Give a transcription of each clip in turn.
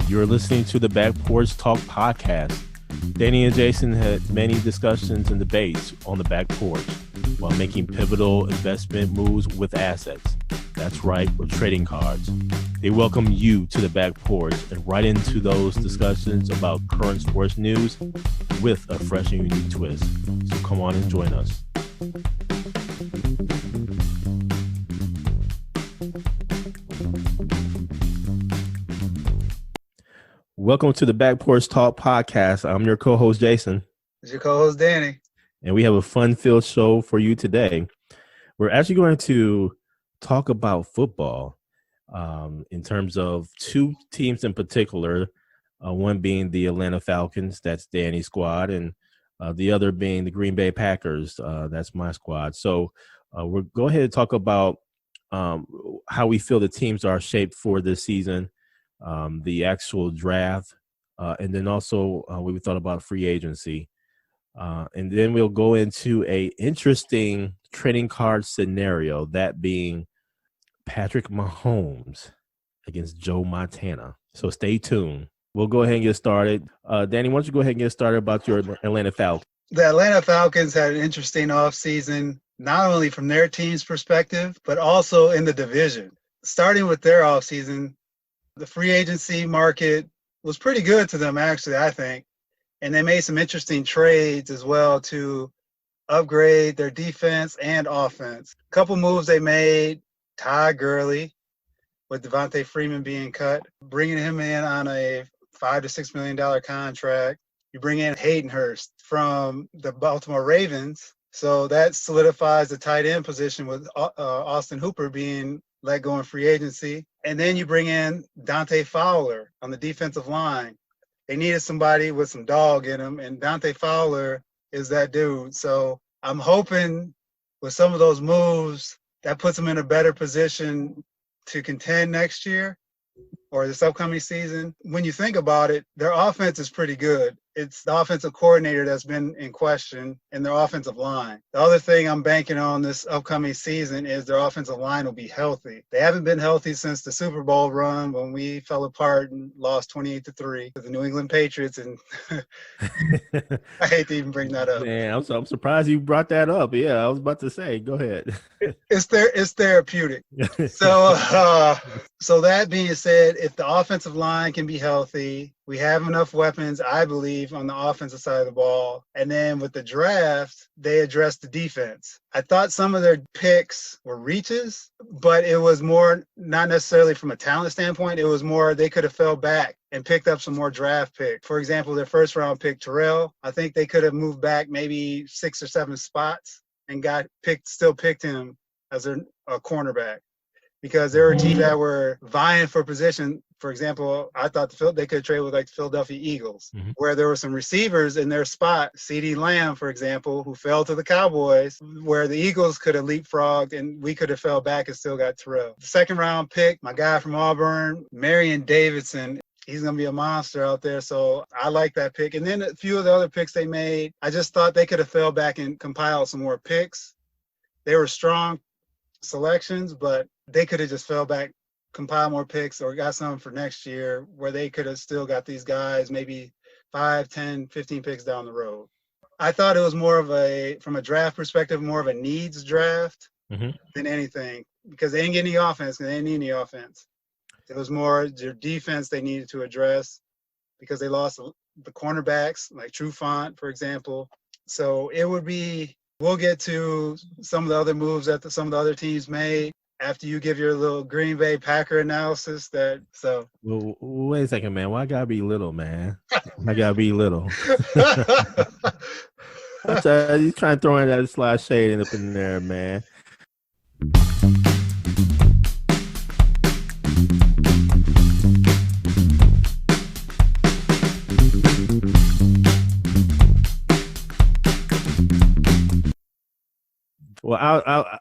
You're listening to the Back Porch Talk podcast. Danny and Jason had many discussions and debates on the back porch while making pivotal investment moves with assets. That's right, with trading cards. They welcome you to the back porch and right into those discussions about current sports news with a fresh and unique twist. So come on and join us. Welcome to the Back Porch Talk podcast. I'm your co-host, Jason. It's your co-host, Danny. And we have a fun-filled show for you today. We're actually going to talk about football in terms of two teams in particular, one being the Atlanta Falcons, that's Danny's squad, and the other being the Green Bay Packers, that's my squad. So we'll go ahead and talk about how we feel the teams are shaped for this season, the actual draft, and then also we thought about free agency. And then we'll go into a interesting trading card scenario, that being Patrick Mahomes against Joe Montana. So stay tuned. We'll go ahead and get started. Danny, why don't you go ahead and get started about your Atlanta Falcons? The Atlanta Falcons had an interesting offseason, not only from their team's perspective, but also in the division. Starting with their offseason, the free agency market was pretty good to them, actually, I think. And they made some interesting trades as well to upgrade their defense and offense. A couple moves they made, Todd Gurley, with Devontae Freeman being cut, bringing him in on a $5 to $6 million contract. You bring in Hayden Hurst from the Baltimore Ravens. So that solidifies the tight end position with Austin Hooper being let go in free agency. And then you bring in Dante Fowler on the defensive line. They needed somebody with some dog in him, and Dante Fowler is that dude. So I'm hoping with some of those moves, that puts them in a better position to contend next year or this upcoming season. When you think about it, their offense is pretty good. It's the offensive coordinator that's been in question and their offensive line. The other thing I'm banking on this upcoming season is their offensive line will be healthy. They haven't been healthy since the Super Bowl run when we fell apart and lost 28-3 to the New England Patriots. And I hate to even bring that up. Man, I'm surprised you brought that up. Yeah, I was about to say, go ahead. It's therapeutic. So that being said, if the offensive line can be healthy, we have enough weapons, I believe, on the offensive side of the ball. And then with the draft, they addressed the defense. I thought some of their picks were reaches, but it was more not necessarily from a talent standpoint. It was more they could have fell back and picked up some more draft picks. For example, their first round pick, Terrell, I think they could have moved back maybe 6 or 7 spots and still picked him as a cornerback. Because there were teams that were vying for position. For example, I thought they could trade with like the Philadelphia Eagles, where there were some receivers in their spot. CeeDee Lamb, for example, who fell to the Cowboys, where the Eagles could have leapfrogged and we could have fell back and still got Terrell. The second round pick, my guy from Auburn, Marion Davidson. He's going to be a monster out there, so I like that pick. And then a few of the other picks they made, I just thought they could have fell back and compiled some more picks. They were strong selections, but they could have just fell back, compiled more picks, or got some for next year where they could have still got these guys maybe 5, 10, 15 picks down the road. I thought it was more of from a draft perspective, more of a needs draft than anything, because they didn't get any offense and they didn't need any offense. It was more their defense they needed to address because they lost the cornerbacks, like Trufant, for example. So it would be, we'll get to some of the other moves that some of the other teams made after you give your little Green Bay Packer analysis. Well, wait a second, man. Why I gotta be little, man? I gotta be little. He's trying to throw in that slide shade up in there, man. Well,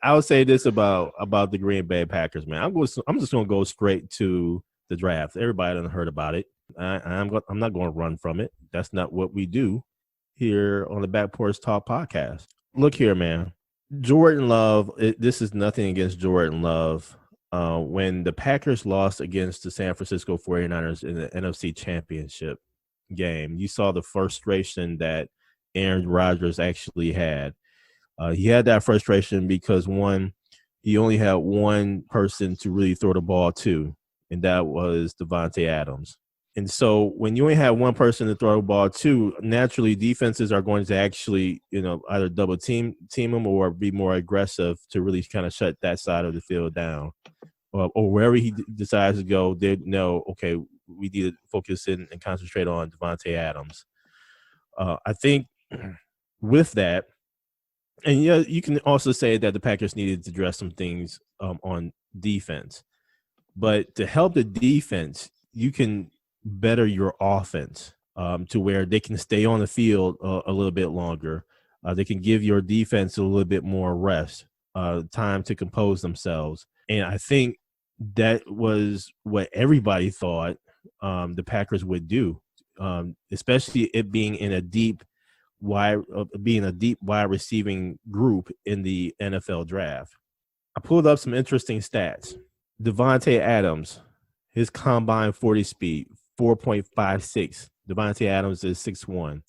I'll say this about the Green Bay Packers, man. I'm just gonna go straight to the draft. Everybody done heard about it. I'm not going to run from it. That's not what we do here on the Back Porch Talk podcast. Look here, man. Jordan Love. This is nothing against Jordan Love. when the Packers lost against the San Francisco 49ers in the NFC Championship game. You saw the frustration that Aaron Rodgers actually had. He had that frustration because, one, he only had one person to really throw the ball to, and that was Davante Adams. And so when you only have one person to throw the ball to, naturally defenses are going to actually, either double team him or be more aggressive to really kind of shut that side of the field down. Or wherever he decides to go, they know, okay, we need to focus in and concentrate on Davante Adams. I think with that, and you can also say that the Packers needed to address some things on defense. But to help the defense, you can better your offense to where they can stay on the field a little bit longer. They can give your defense a little bit more rest, time to compose themselves. And I think that was what everybody thought the Packers would do, especially it being in a deep wide receiving group in the NFL draft. I pulled up some interesting stats. Davante Adams, his combine 40 speed, 4.56. Davante Adams is 6'1".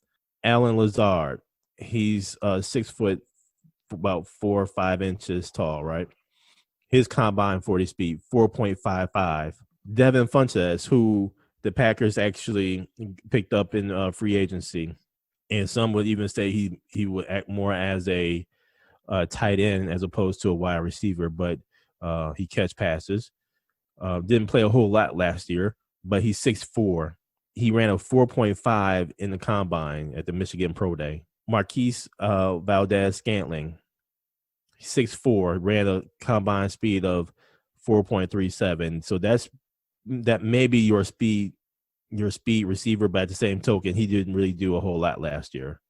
Alan Lazard, he's 6 foot, about 4 or 5 inches tall, right? His combine 40 speed, 4.55. Devin Funchess, who the Packers actually picked up in free agency, and some would even say he would act more as a tight end as opposed to a wide receiver, but he catch passes. Didn't play a whole lot last year, but he's 6'4". He ran a 4.5 in the combine at the Michigan Pro Day. Marquise Valdez-Scantling, 6'4", ran a combine speed of 4.37. So that may be your speed receiver, but at the same token, he didn't really do a whole lot last year.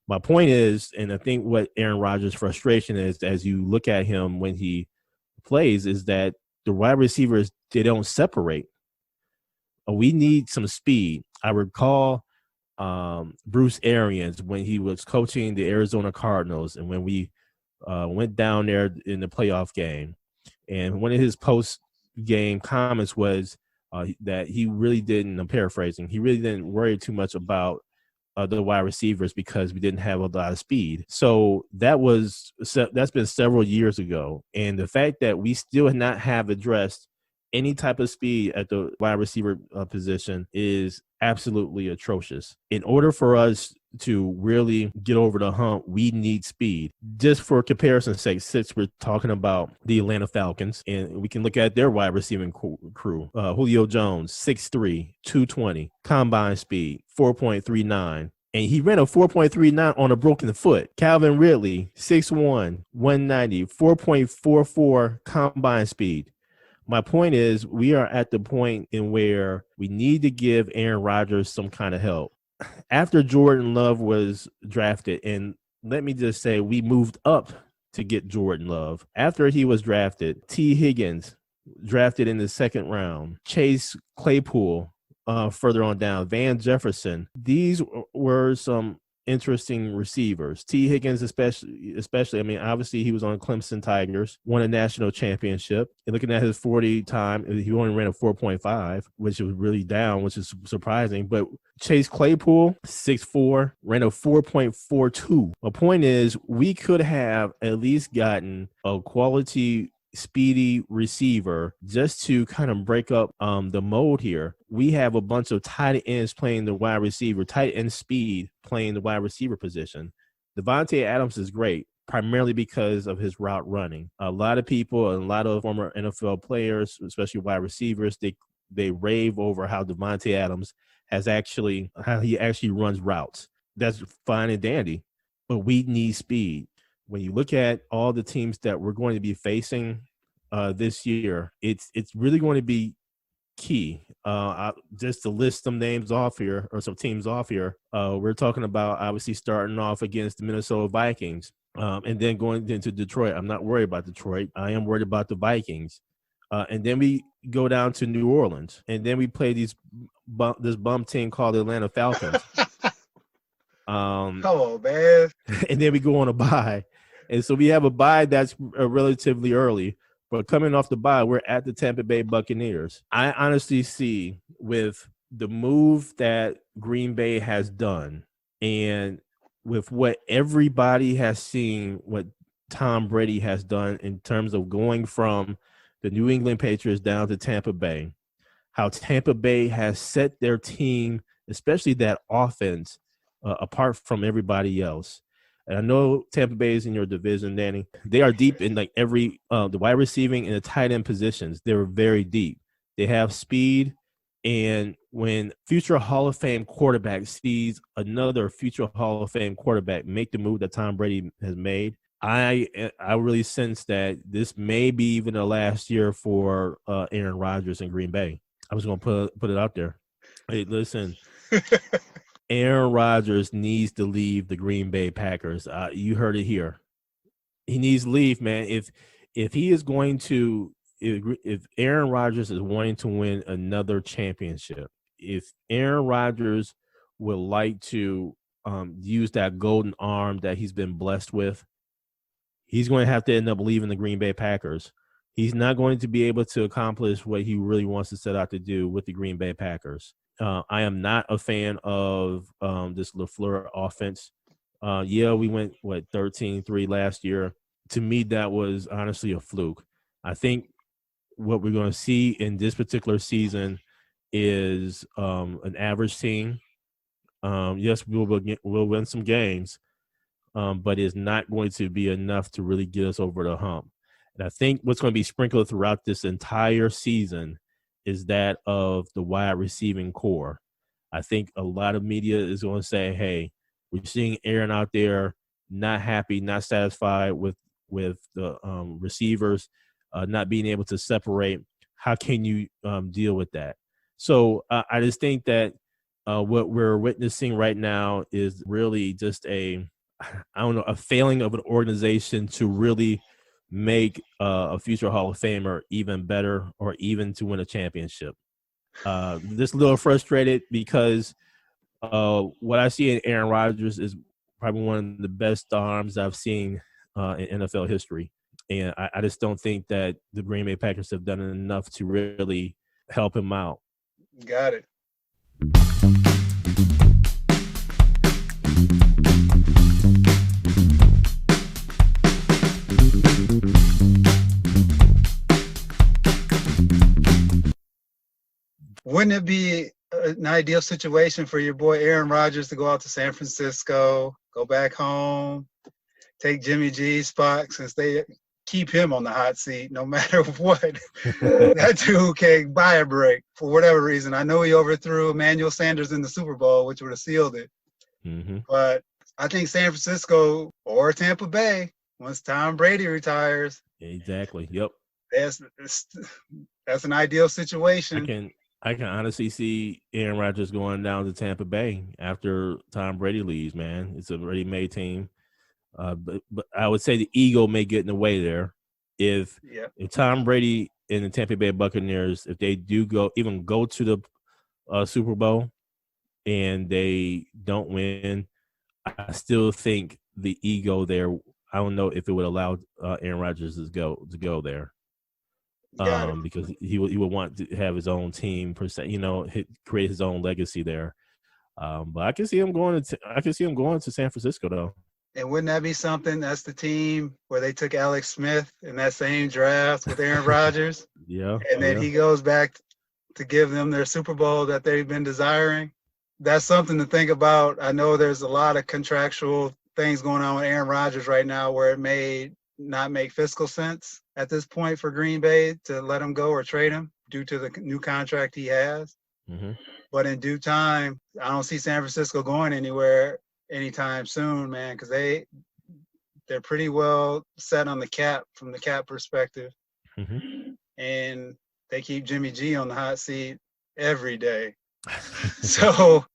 My point is, and I think what Aaron Rodgers' frustration is as you look at him when he plays, is that the wide receivers, they don't separate. We need some speed. I recall Bruce Arians when he was coaching the Arizona Cardinals, and when we went down there in the playoff game, and one of his post-game comments was that he really didn't, I'm paraphrasing, he really didn't worry too much about the wide receivers because we didn't have a lot of speed. So that's been several years ago. And the fact that we still not have addressed any type of speed at the wide receiver position is absolutely atrocious. In order for us to really get over the hump, we need speed. Just for comparison's sake, since we're talking about the Atlanta Falcons, and we can look at their wide receiving crew. Julio Jones, 6'3", 220, combine speed, 4.39. And he ran a 4.39 on a broken foot. Calvin Ridley, 6'1", 190, 4.44 combine speed. My point is, we are at the point in where we need to give Aaron Rodgers some kind of help. After Jordan Love was drafted, and let me just say, we moved up to get Jordan Love. After he was drafted, T. Higgins, drafted in the second round, Chase Claypool, further on down, Van Jefferson. These were some interesting receivers. T. Higgins especially, I mean, obviously he was on Clemson Tigers, won a national championship. And looking at his 40 time, he only ran a 4.5, which was really down, which is surprising. But Chase Claypool, 6'4", ran a 4.42. My point is, we could have at least gotten a quality speedy receiver just to kind of break up the mold here. We have a bunch of tight ends playing the wide receiver, tight end speed playing the wide receiver position. Davante Adams is great, primarily because of his route running. A lot of people, a lot of former NFL players, especially wide receivers, they rave over how Davante Adams how he actually runs routes. That's fine and dandy, but we need speed. When you look at all the teams that we're going to be facing this year, it's really going to be key. Just to list some names off here, or some teams off here, we're talking about obviously starting off against the Minnesota Vikings, and then going into Detroit. I'm not worried about Detroit. I am worried about the Vikings. And then we go down to New Orleans, and then we play this bum team called the Atlanta Falcons. Come on, man. And then we go on a bye. And so we have a bye that's relatively early. But coming off the bye, we're at the Tampa Bay Buccaneers. I honestly see with the move that Green Bay has done and with what everybody has seen, what Tom Brady has done in terms of going from the New England Patriots down to Tampa Bay, how Tampa Bay has set their team, especially that offense, apart from everybody else. And I know Tampa Bay is in your division, Danny. They are deep in like every the wide receiving and the tight end positions. They're very deep. They have speed. And when future Hall of Fame quarterback sees another future Hall of Fame quarterback make the move that Tom Brady has made, I really sense that this may be even the last year for Aaron Rodgers in Green Bay. I'm just going to put it out there. Hey, listen. Aaron Rodgers needs to leave the Green Bay Packers. You heard it here. He needs to leave, man. If he is going to, if Aaron Rodgers is wanting to win another championship, if Aaron Rodgers would like to use that golden arm that he's been blessed with, he's going to have to end up leaving the Green Bay Packers. He's not going to be able to accomplish what he really wants to set out to do with the Green Bay Packers. I am not a fan of this LaFleur offense. We went, 13-3 last year. To me, that was honestly a fluke. I think what we're going to see in this particular season is an average team. Yes, we'll win some games, but it's not going to be enough to really get us over the hump. And I think what's going to be sprinkled throughout this entire season is that of the wide receiving core. I think a lot of media is going to say, hey, we're seeing Aaron out there not happy, not satisfied with the receivers, not being able to separate. How can you deal with that? So I just think that what we're witnessing right now is really just a failing of an organization to really make a future Hall of Famer even better or even to win a championship. Just a little frustrated because what I see in Aaron Rodgers is probably one of the best arms I've seen in NFL history. And I just don't think that the Green Bay Packers have done enough to really help him out. Got it. Wouldn't it be an ideal situation for your boy Aaron Rodgers to go out to San Francisco, go back home, take Jimmy G's spot since they keep him on the hot seat no matter what? That dude can buy a break for whatever reason. I know he overthrew Emmanuel Sanders in the Super Bowl, which would have sealed it. Mm-hmm. But I think San Francisco or Tampa Bay, once Tom Brady retires. Exactly. Yep. That's an ideal situation. I can honestly see Aaron Rodgers going down to Tampa Bay after Tom Brady leaves, man. It's a ready-made team. But I would say the ego may get in the way there. If Tom Brady and the Tampa Bay Buccaneers, if they do go to the Super Bowl and they don't win, I still think the ego there, I don't know if it would allow Aaron Rodgers to go there. Because he would want to have his own team per se, create his own legacy there. But I can see him going to San Francisco though. And wouldn't that be something? That's the team where they took Alex Smith in that same draft with Aaron Rodgers. Yeah. And then he goes back to give them their Super Bowl that they've been desiring. That's something to think about. I know there's a lot of contractual things going on with Aaron Rodgers right now where it may not make fiscal sense at this point for Green Bay to let him go or trade him due to the new contract he has. Mm-hmm. But in due time, I don't see San Francisco going anywhere anytime soon, man, because they're pretty well set on the cap from the cap perspective. Mm-hmm. And they keep Jimmy G on the hot seat every day. So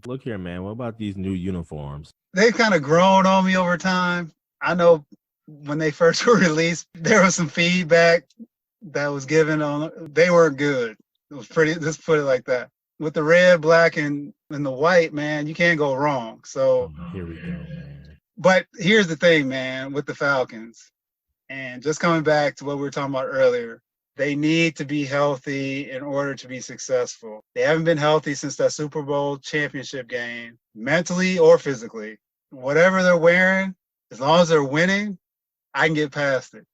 look here, man. What about these new uniforms? They've kind of grown on me over time. I know when they first were released, there was some feedback that was given on, they weren't good. It was pretty, just put it like that. With the red, black, and the white, man, you can't go wrong. So Here we go, man. but here's the thing, man, with the Falcons, and just coming back to what we were talking about earlier, they need to be healthy in order to be successful. They haven't been healthy since that Super Bowl championship game, mentally or physically. Whatever they're wearing, as long as they're winning, I can get past it.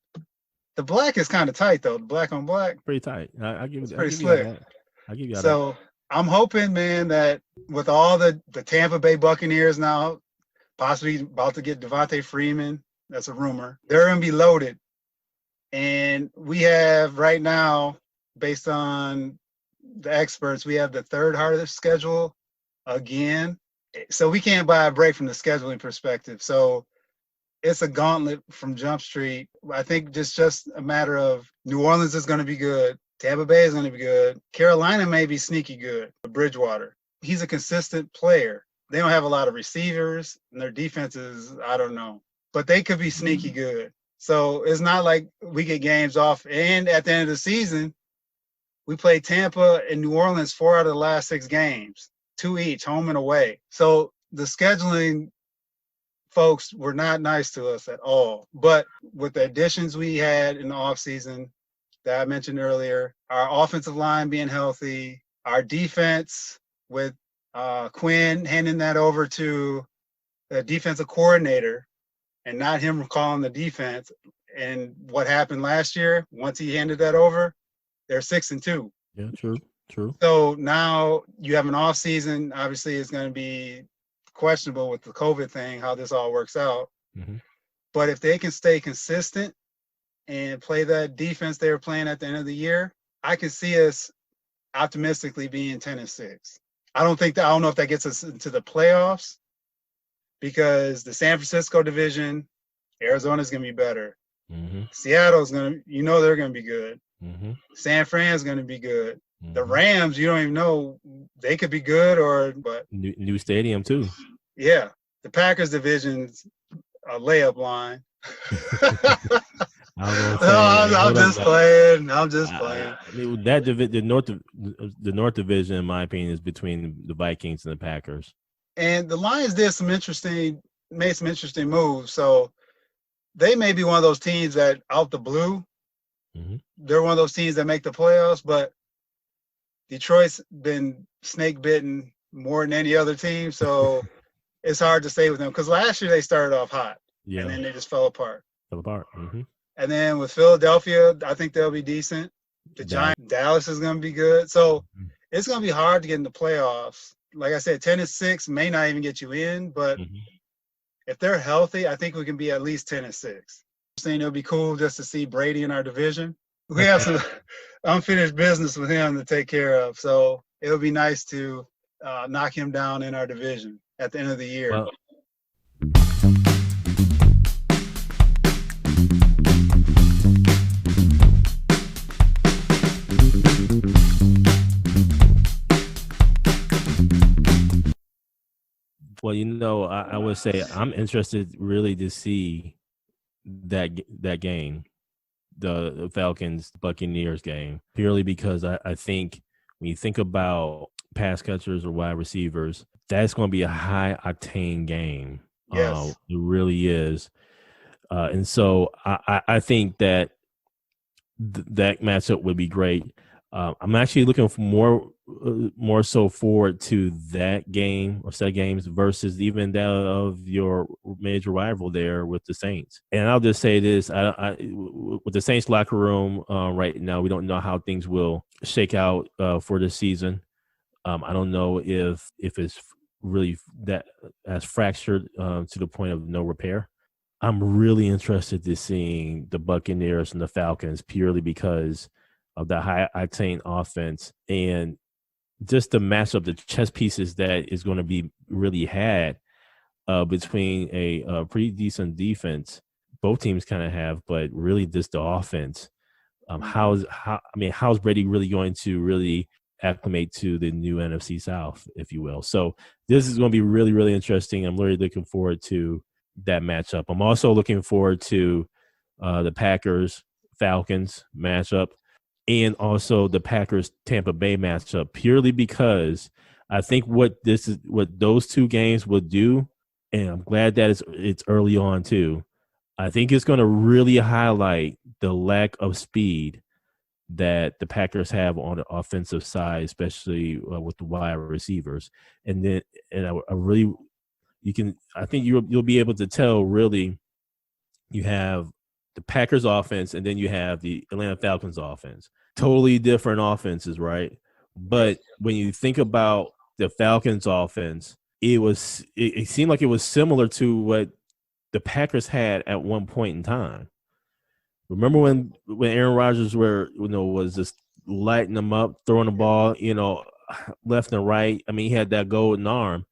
The black is kind of tight, though. The black on black. Pretty tight. I give It's you pretty slick. that. I give you that. So I'm hoping, man, that with all the Tampa Bay Buccaneers now possibly about to get Devontae Freeman, that's a rumor, they're going to be loaded. And we have right now, based on the experts, we have the third hardest schedule again. So we can't buy a break from the scheduling perspective. So it's a gauntlet from Jump Street. I think just a matter of New Orleans is going to be good. Tampa Bay is going to be good. Carolina may be sneaky good. Bridgewater, he's a consistent player. They don't have a lot of receivers, and their defense is, I don't know. But they could be sneaky good. So it's not like we get games off. And at the end of the season, we play Tampa and New Orleans 4 out of the last 6 games, 2 each, home and away. So the scheduling folks were not nice to us at all. But with the additions we had in the offseason that I mentioned earlier, our offensive line being healthy, our defense with Quinn handing that over to the defensive coordinator, and not him calling the defense. And what happened last year, once he handed that over, they're 6-2. Yeah, true. So now you have an off season. Obviously, it's going to be questionable with the COVID thing, how this all works out. Mm-hmm. But if they can stay consistent and play that defense they were playing at the end of the year, I can see us optimistically being 10-6. I don't know if that gets us into the playoffs, because the San Francisco division, Arizona's going to be better. Mm-hmm. Seattle's going to, they're going to be good. Mm-hmm. San Fran's going to be good. Mm-hmm. The Rams, you don't even know, they could be good but new stadium too. Yeah, the Packers division's a layup line. I'm just playing. I mean, that the North Division, in my opinion, is between the Vikings and the Packers. And the Lions made some interesting moves. So they may be one of those teams that out the blue, mm-hmm. they're one of those teams that make the playoffs. But Detroit's been snake bitten more than any other team, so it's hard to stay with them. Because last year they started off hot, and then they just fell apart. Mm-hmm. And then with Philadelphia, I think they'll be decent. The Giants, Dallas is going to be good. So it's going to be hard to get in the playoffs. Like I said, 10-6 may not even get you in, but if they're healthy, I think we can be at least 10-6. I'm saying it'll be cool just to see Brady in our division. We have some unfinished business with him to take care of, so it'll be nice to knock him down in our division at the end of the year. Well, I would say I'm interested really to see that game, the Falcons Buccaneers game, purely because I think when you think about pass catchers or wide receivers, that's going to be a high octane game. Yes. It really is. And so I think that that matchup would be great. I'm actually looking for more so forward to that game or set of games versus even that of your major rival there with the Saints. And I'll just say this: with the Saints locker room right now, we don't know how things will shake out for this season. I don't know if it's really that as fractured to the point of no repair. I'm really interested to seeing the Buccaneers and the Falcons purely because of the high octane offense and just the matchup, the chess pieces that is going to be really had between a pretty decent defense. Both teams kind of have, but really just the offense. How's Brady really going to really acclimate to the new NFC South, if you will? So this is going to be really, really interesting. I'm really looking forward to that matchup. I'm also looking forward to the Packers Falcons matchup. and also the Packers Tampa Bay matchup, purely because I think what those two games will do, and I'm glad that it's early on too. I think it's going to really highlight the lack of speed that the Packers have on the offensive side, especially with the wide receivers. And then, I really, I think you'll be able to tell really. You have the Packers offense, and then you have the Atlanta Falcons offense. Totally different offenses, right? But when you think about the Falcons offense, it seemed like it was similar to what the Packers had at one point in time. Remember when Aaron Rodgers was just lighting them up, throwing the ball, left and right. I mean, he had that golden arm.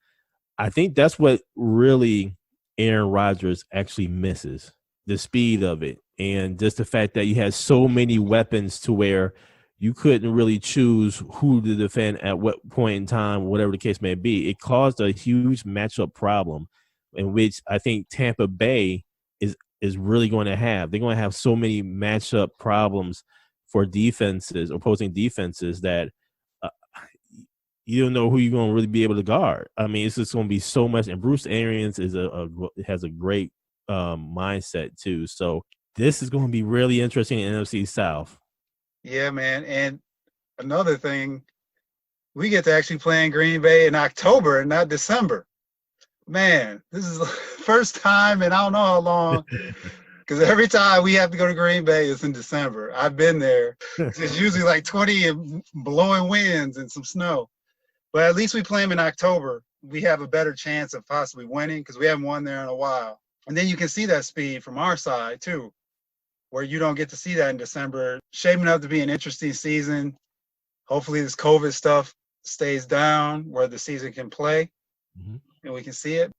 I think that's what really Aaron Rodgers actually misses. The speed of it, and just the fact that you had so many weapons to where you couldn't really choose who to defend at what point in time, whatever the case may be. It caused a huge matchup problem in which I think Tampa Bay is really going to have. They're going to have so many matchup problems for opposing defenses, that you don't know who you're going to really be able to guard. I mean, it's just going to be so much. And Bruce Arians has a great mindset too. So this is going to be really interesting in NFC South. Yeah, man. And another thing, we get to actually play in Green Bay in October and not December. Man, this is the first time in I don't know how long, because every time we have to go to Green Bay, it's in December. I've been there. It's usually like 20 and blowing winds and some snow. But at least we play them in October. We have a better chance of possibly winning because we haven't won there in a while. And then you can see that speed from our side, too, where you don't get to see that in December. Shaping up to be an interesting season. Hopefully this COVID stuff stays down where the season can play, and we can see it.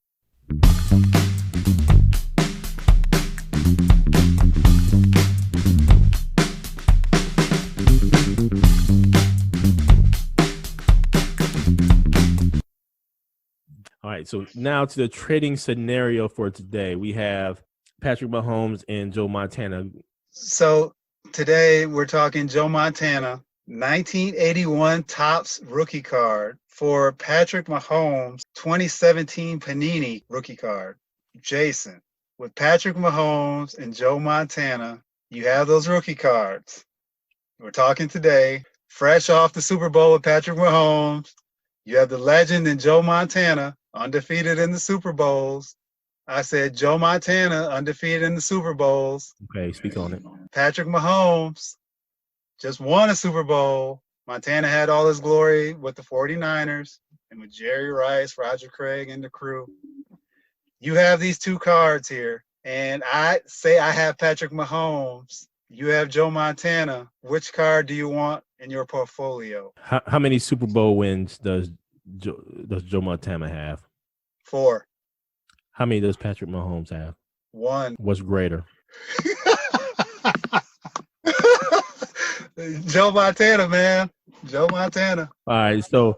All right, so now to the trading scenario for today. We have Patrick Mahomes and Joe Montana. So today we're talking Joe Montana, 1981 Topps rookie card for Patrick Mahomes, 2017 Panini rookie card. Jason, with Patrick Mahomes and Joe Montana, you have those rookie cards. We're talking today, fresh off the Super Bowl with Patrick Mahomes. You have the legend in Joe Montana, undefeated in the Super Bowls. I said Joe Montana, undefeated in the Super Bowls. Okay, speak on it. Patrick Mahomes just won a Super Bowl. Montana had all his glory with the 49ers and with Jerry Rice, Roger Craig, and the crew. You have these two cards here, and I say I have Patrick Mahomes. You have Joe Montana. Which card do you want in your portfolio? How many Super Bowl wins does Joe Montana have? 4. How many does Patrick Mahomes have? 1. What's greater? Joe Montana, man. Joe Montana. All right, so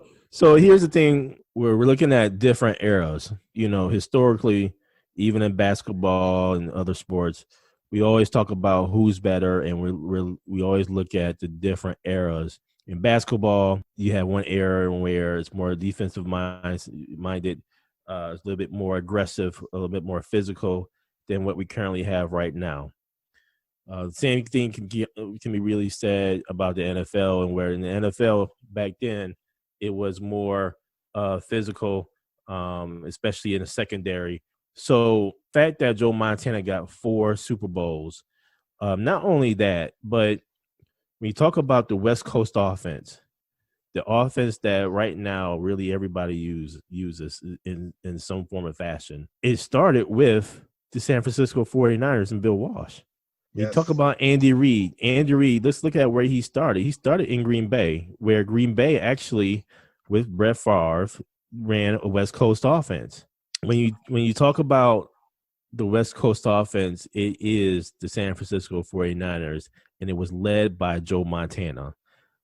here's the thing, where we're looking at different eras. Historically, even in basketball and other sports, we always talk about who's better, and we always look at the different eras. In basketball, you have one era where it's more defensive minded, it's a little bit more aggressive, a little bit more physical than what we currently have right now. The same thing can be really said about the NFL, and where in the NFL back then it was more physical, especially in the secondary. So the fact that Joe Montana got 4 Super Bowls, not only that, but when you talk about the West Coast offense, the offense that right now really everybody uses in some form of fashion, it started with the San Francisco 49ers and Bill Walsh. Yes. You talk about Andy Reid. Let's look at where he started. He started in Green Bay, where Green Bay actually, with Brett Favre, ran a West Coast offense. When you talk about the West Coast offense, it is the San Francisco 49ers, and it was led by Joe Montana.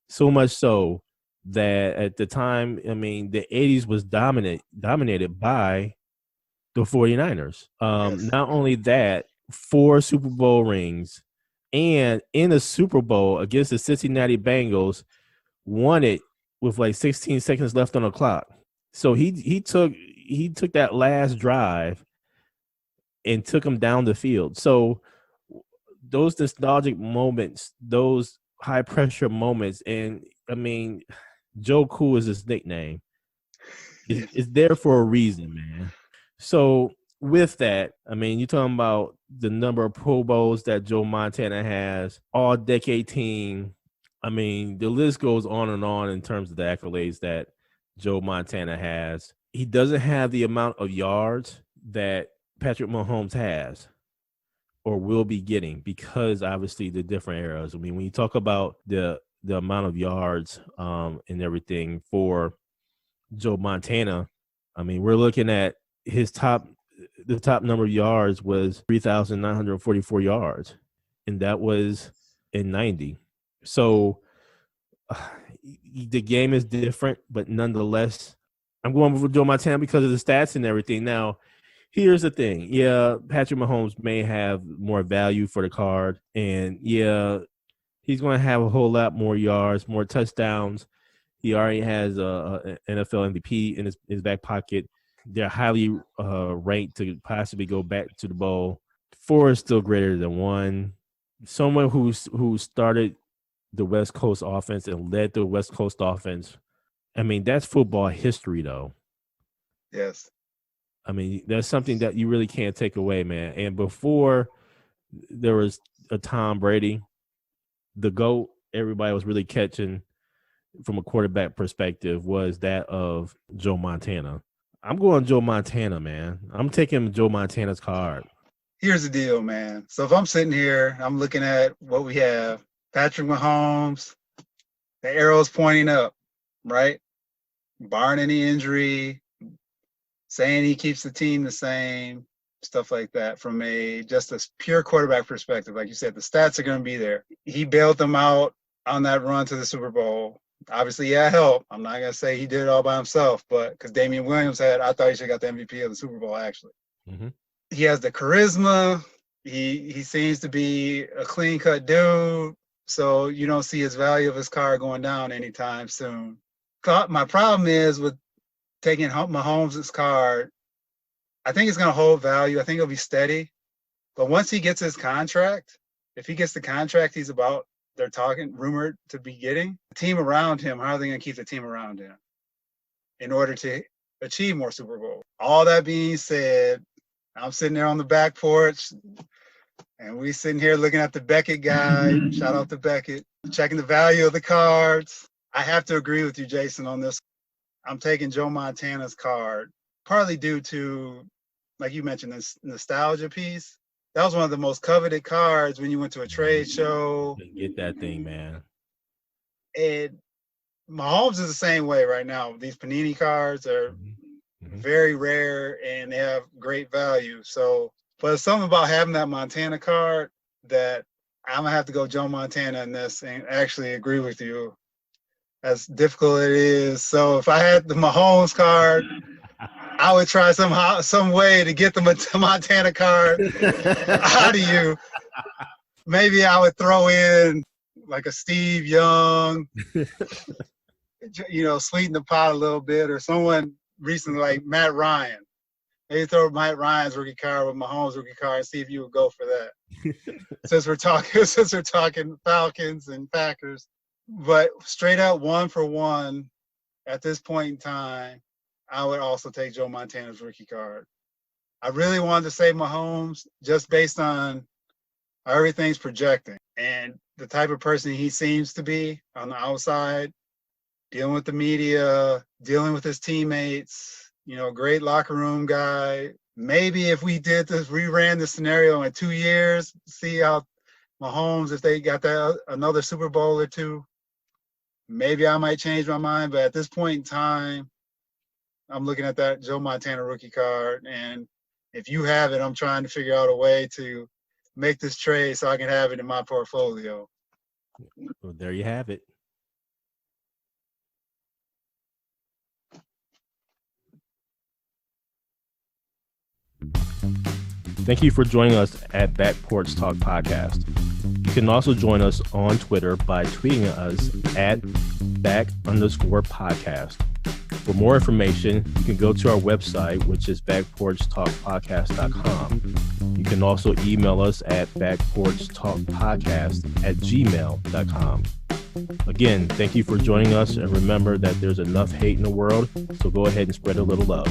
So much so that at the time, I mean, the 80s was dominated by the 49ers. Yes. Not only that, 4 Super Bowl rings, and in the Super Bowl against the Cincinnati Bengals, won it with like 16 seconds left on the clock. So he took that last drive and took him down the field. So those nostalgic moments, those high pressure moments, and I mean, Joe Cool is his nickname. It's there for a reason, man. So with that, I mean, you're talking about the number of Pro Bowls that Joe Montana has, all decade team. I mean, the list goes on in terms of the accolades that Joe Montana has. He doesn't have the amount of yards that Patrick Mahomes has or will be getting because obviously the different eras. I mean, when you talk about the amount of yards and everything for Joe Montana, I mean, we're looking at the top number of yards was 3,944 yards, and that was in 90. So the game is different, but nonetheless, I'm going with Joe Montana because of the stats and everything. Now, here's the thing. Yeah, Patrick Mahomes may have more value for the card, and yeah, he's going to have a whole lot more yards, more touchdowns. He already has a NFL MVP in his back pocket. They're highly ranked to possibly go back to the bowl. 4 is still greater than 1. Someone who started the West Coast offense and led the West Coast offense. I mean, that's football history, though. Yes. I mean, that's something that you really can't take away, man. And before there was a Tom Brady, the GOAT, everybody was really catching from a quarterback perspective was that of Joe Montana. I'm going Joe Montana, man. I'm taking Joe Montana's card. Here's the deal, man. So if I'm sitting here, I'm looking at what we have. Patrick Mahomes, the arrow's pointing up, right? Barring any injury, saying he keeps the team the same, stuff like that from just a pure quarterback perspective. Like you said, the stats are going to be there. He bailed them out on that run to the Super Bowl. Obviously, yeah, help. I'm not going to say he did it all by himself, but because Damian Williams I thought he should have got the MVP of the Super Bowl, actually. Mm-hmm. He has the charisma. He seems to be a clean-cut dude, so you don't see his value of his card going down anytime soon. My problem is with taking Mahomes' card, I think it's going to hold value. I think it'll be steady. But once he gets his contract, if he gets the contract they're rumored to be getting, the team around him, how are they going to keep the team around him in order to achieve more Super Bowls? All that being said, I'm sitting there on the back porch, and we sitting here looking at the Beckett guy. Shout out to Beckett, checking the value of the cards. I have to agree with you, Jason, on this. I'm taking Joe Montana's card, partly due to, like you mentioned, this nostalgia piece. That was one of the most coveted cards when you went to a trade show. Get that thing, man. And Mahomes is the same way right now. These Panini cards are very rare, and they have great value. So, but it's something about having that Montana card that I'm going to have to go Joe Montana in this and actually agree with you. As difficult it is. So if I had the Mahomes card, I would try some way to get the Montana card out of you. Maybe I would throw in like a Steve Young, sweeten the pot a little bit, or someone recently like Matt Ryan. Maybe throw Matt Ryan's rookie card with Mahomes' rookie card and see if you would go for that. since we're talking Falcons and Packers. But straight up 1-for-1 at this point in time, I would also take Joe Montana's rookie card. I really wanted to say Mahomes just based on how everything's projecting and the type of person he seems to be on the outside, dealing with the media, dealing with his teammates, great locker room guy. Maybe if we ran the scenario in 2 years, see how Mahomes, if they got another Super Bowl or two, maybe I might change my mind, but at this point in time, I'm looking at that Joe Montana rookie card, and if you have it, I'm trying to figure out a way to make this trade so I can have it in my portfolio. Well, there you have it. Thank you for joining us at Back Porch Talk Podcast. can also join us on Twitter by tweeting us at back_podcast. For more information, you can go to our website, which is backporchtalkpodcast.com. You can also email us at backporchtalkpodcast@gmail.com. Again, thank you for joining us, and remember that there's enough hate in the world, so go ahead and spread a little love.